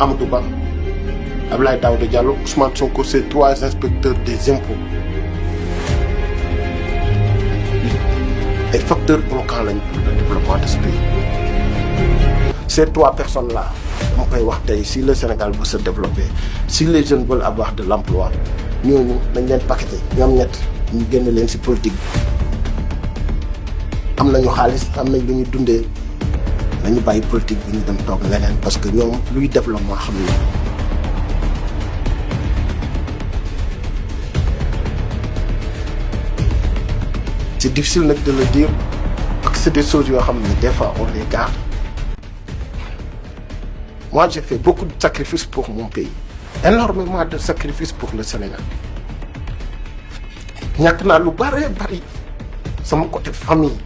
Amadou Ba, Abdoulaye Daouda Diallo, Ousmane Sonko, ces 3 inspecteurs des impôts. Les facteurs bloquants pour le développement de ce pays. Ces 3 personnes-là, si le Sénégal veut se développer, si les jeunes veulent avoir de l'emploi, nous avons paqueté, nous avons une politique. Nous avons une politique. Nañu bàyyi politique bi ñu dem toog leneen parce que ñoom luy développement xam na. C'est difficile nag de le dire parce que c'est des choses yoo xam ne des fois on les garde. Moi j'ai fait beaucoup de sacrifices pour mon pays, énormément de sacrifices pour le Sénégal. ñàkk naa lu bari sama côté famille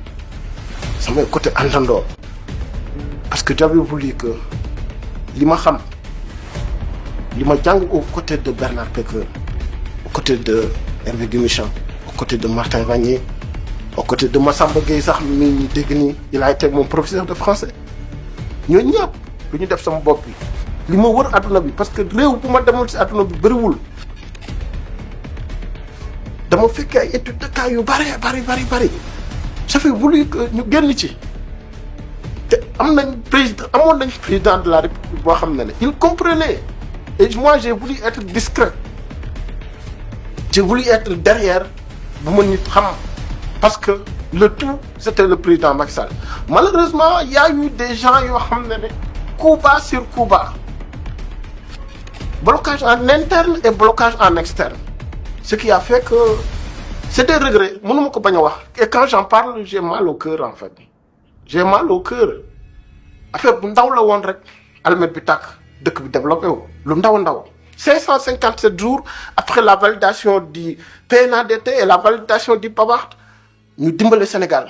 sama côté àndandoo. Parce que j'avais voulu que lima xam lima jàng aux côtés de Bernard Pekeur, aux côtés de Hervé Guimichan, aux côtés de Martin Vanier, aux côtés de Massamba Gueye sax mi ñu dégg nii il a été mon professeur de français ñooñu ñëpp lu ñu def sama bopp bi li ma wër adduna bi parce que réew bu ma demul si adduna bi bëriwul dama fekkee ay études de cas yu bari j'avais voulu que ñu génn ci. Amoon nañ président de la République boo xam ne il comprenait et moi j'ai voulu être discret, j'ai voulu être derrière bu ma nit xam parce que le tout c'était le président Macky Sall. Malheureusement il y a eu des gens yoo xam ne coup bas sur coup bas, blocage en interne et blocage en externe, ce qui a fait que c'est des regrets mënuma ko bañ a wax et quand j'en parle j'ai mal au cœur en fait, j'ai mal au cœur. Affaire bu ndaw la woon rek almet bi tàkk dëkk bi développé wu lu ndaw 557 jours après la validation du PNADT et la validation du PAVAT ñu dimbale Sénégal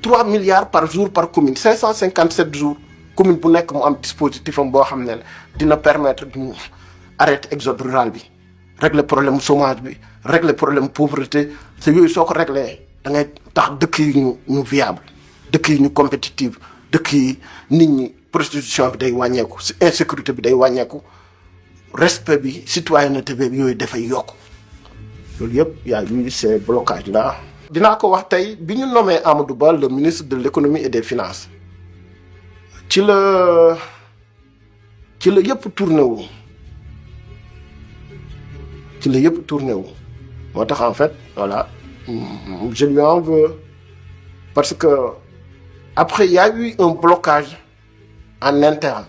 3 milliards par jour par commune 557 jours commune bu nekk mu am dispositif am boo xam ne dina permettre ñu arrêter exode rural bi régler problème chômage bi régler problème pauvreté te yooyu soo ko régler da ngay tax dëkk yi ñu viable dëkk yi ñu compétitive dëkk yi nit ñi prostitution bi day wàññeeku insécurité bi day wàññeeku respect bi citoyenneté bi yooyu dafay yokk loolu yëpp y a eu ces blocages là. dinaa ko wax tey bi ñu nommé Amadou Ba le ministre de l'économie et des finances ci la yëpp tourné wu moo tax en fait voilà je lui en veux parce que après il y a eu un blocage en interne,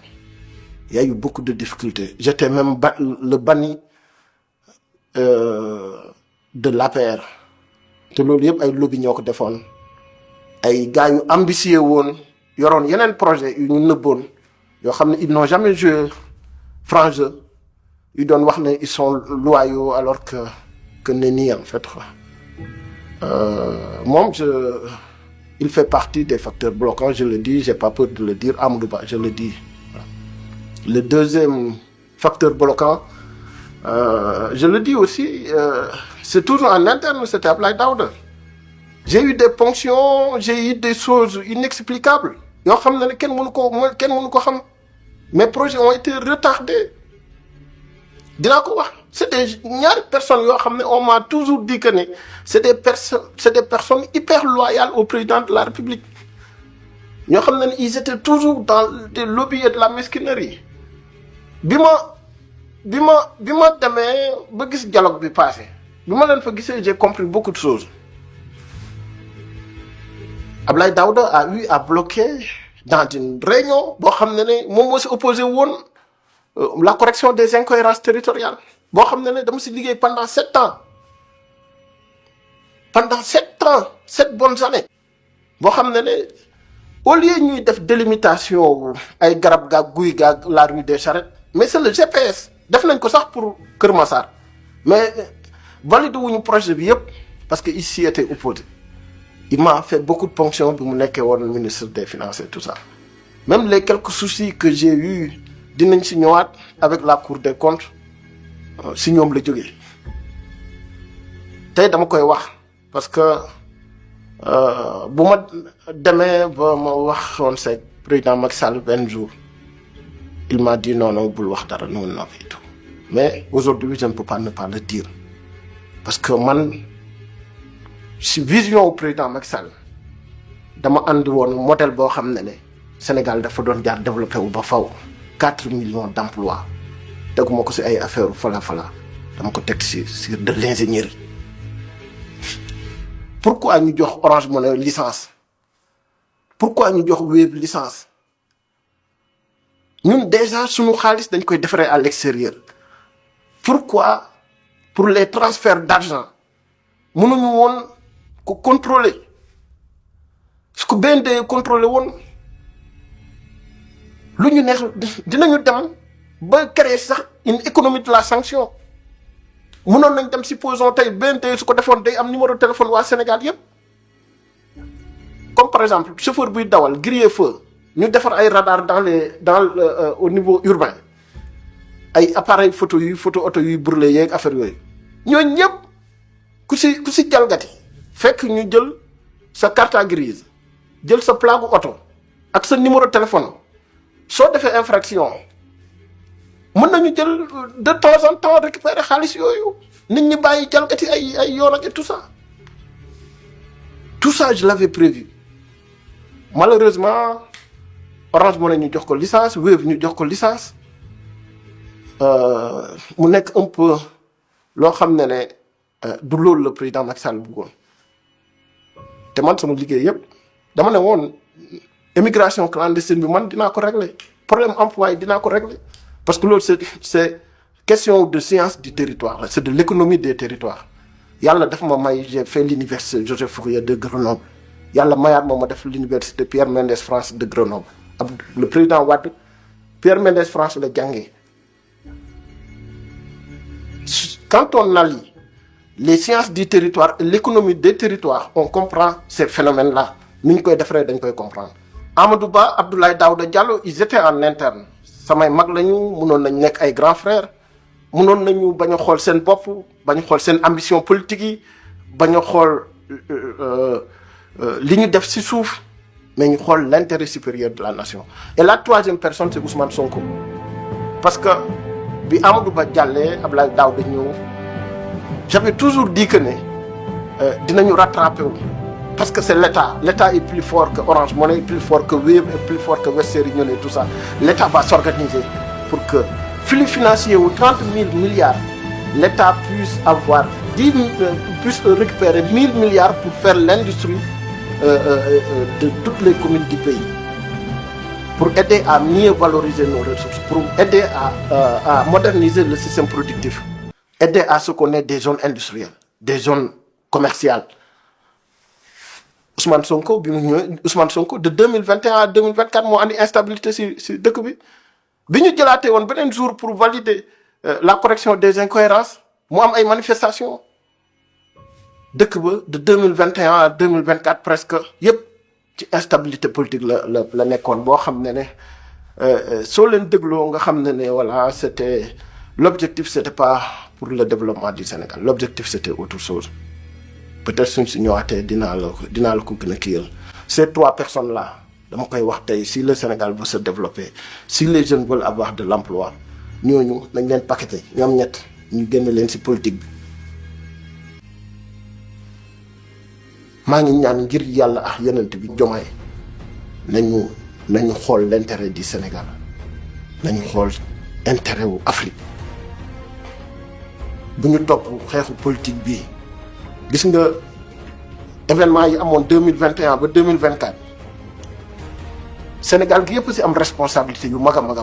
il y a eu beaucoup de difficultés. J'étais même le banni de l'APR. te loolu yëpp ay lobby ñoo ko defoon ay gars yu ambitieux woon yoroon yeneen projet yu ñu nëbboon yoo xam ne ils n'ont jamais joué franc jeu yu doon wax ne ils sont loyaux alors que nenni en fait quoi. Moom il fait partie des facteurs bloquants, je le dis, j'ai pas peur de le dire, Amadou Ba, je le dis. Le deuxième facteur bloquant, je le dis aussi, c'est toujours en interne, c'était Abdoulaye Daouda. J'ai eu des ponctions, j'ai eu des choses inexplicables. Mes projets ont été retardés. C'est des personnes, on m'a toujours dit que c'est des personnes hyper loyales au président de la République. Ils étaient toujours dans des lobbies et de la mesquinerie. Bima demee ba gis dialogue bi passé bima len fa gisee j'ai compris beaucoup de choses. Abdoulaye Daouda a eu à bloquer dans une réunion boo xam ne moom moo si opposé woon la correction des incohérences territoriales boo xam ne dama si liggéey pendant 7 ans. Pendant 7 ans, 7 bonnes années boo xam ne au lieu ñuy def délimitation ay garab gaag guy gaag la rue des Charrettes, mais c'est le GPS def nañ ko sax pour Kër Massar mais validé wuñu projet bi yëpp parce que ici était opposé. Il m'a fait beaucoup de ponctions bi mu nekkee woon ministre des finances et tout ça. Même les quelques soucis que j'ai eu dinañ si ñëwaat avec la Cour des comptes si ñoom la jógee tey dama koy wax parce que bu ma demee ba ma waxoon c'est président Macky Sall benn jour il m'a dit non, non, bul wax dara, non, non, et tout. Mais aujourd'hui, je ne peux pas ne pas le dire. Parce que man, si vision au président Macky Sall, dama andi woon modèle boo xam ne Sénégal dafa doon jaar développé wu ba faw 4 millions d'emplois teguma ko ci ay affaire fala dama ko teg sur de l'ingénierie. Pourquoi ñu jox Orange Money licence? Pourquoi ñu jox Wave licence? Ñun déjà suñu xaalis dañ koy defaree à l'extérieur. Pourquoi pour les transferts d'argent mënuñu woon ko contrôler? Su ko BND contrôler woon lu ñu neex dinañu dem ba créer sax une économie de la sanction. Mënoon nañ dem supposons tey BND su ko defoon day am numéro de téléphone waa Sénégal yépp. Comme par exemple chauffeur buy dawal griller feu ñu defar ay radar au niveau urbain ay appareil photo auto yuy brûlé yeeg affaire yooyu ñooñu ñëpp ku si jalgati fekk ñu jël sa carte grise jël sa plaque auto ak sa numéro de téléphone soo defee infraction mën nañu jël de temps en temps récupérer xaalis yooyu nit ñi bàyyi jalgati ay yoon ak tout ça. Tout ça je l'avais prévu. Malheureusement Orange Money ñu jox ko licence, Wave ñu jox ko licence. Mu nekk un peu loo xam ne du loolu le président Macky Sall bëggoon te man sama liggéey yëpp dama ne woon émigration clandestine bi man dinaa ko régler problème emploi yi dinaa ko régler parce que loolu c'est question de science du territoire, c'est de l'économie des territoires. Yàlla daf ma may j'ai fait l'université Joseph Fourier de Grenoble. Yàlla mayaat ma def l'université Pierre Mendès France de Grenoble. Le président Wade Pierre Mendès France la jàngee. Quand on allie les sciences du territoire et l'économie des territoires, on comprend ces phénomènes-là. Ni ñu koy defaree dañ koy comprendre. Amadou Ba, Abdoulaye Daouda Diallo, ils étaient en interne. Samay mag lañu, mënoon nañ nekk ay grands frères. Mënoon nañu bañ a xool seen bopp, bañ a xool seen ambition politique yi, bañ a xool li ñu def ci suuf, mais ñu xool l'intérêt supérieur de la nation. Et la troisième personne, c'est Ousmane Sonko. Parce que bi Amadou Ba jàllee Abdoulaye Daouda ñëw j'avais toujours dit que dinañu rattraper wu parce que c'est l'État est plus fort que Orange Money, plus fort que Wave, plus fort que Western Union et tout ça. L'État va s'organiser pour que flux financier wu 30 000 milliards l'État puisse avoir puisse récupérer 1000 milliards pour faire l'industrie de toutes les communes du pays, pour aider à mieux valoriser nos ressources, pour aider à moderniser le système productif, aider à ce qu'on ait des zones industrielles, des zones commerciales. Ousmane Sonko de 2021 à 2024 moo andi instabilité si dëkk bi. Bi ñu jëlaatee woon beneen jour pour valider la correction des incohérences mu am ay manifestations dëkk ba de 2021 à 2024 presque yépp ci instabilité politique la nekkoon boo xam ne soo leen dégloo nga xam ne voilà l'objectif c'était pas pour le développement du Sénégal, l'objectif c'était autre chose. Peut-être suñ si ñëwaatee dinaa la ko gën a kiyal. Ces trois personnes là dama koy wax tey, si le Sénégal veut se développer, si les jeunes veulent avoir de l'emploi, ñooñu nañ leen paqueté ñoom ñett ñu génn leen ci politique bi. maa ngi ñaan ngir yàlla ak yonent bi Diomaye nañu xool l'intérêt du Sénégal, nañu xool intérêt wu Afrique. Bu ñu topp xeexu politique bi gis nga événement yi amoon 2021 ba 2024 Sénégal gi yëpp ci am responsabilité yu mag a mag.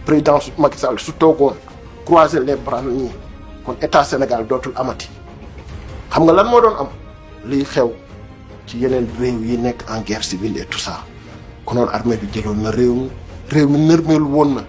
Président Macky Sall su toogoon croiser les bras nii kon état Sénégal dootul amati. Xam nga lan moo doon am liy xew ci yeneen réew yi nekk en guerre civile et tout ça konoon armée bi jëloon na réew mi nërmeelu woon na.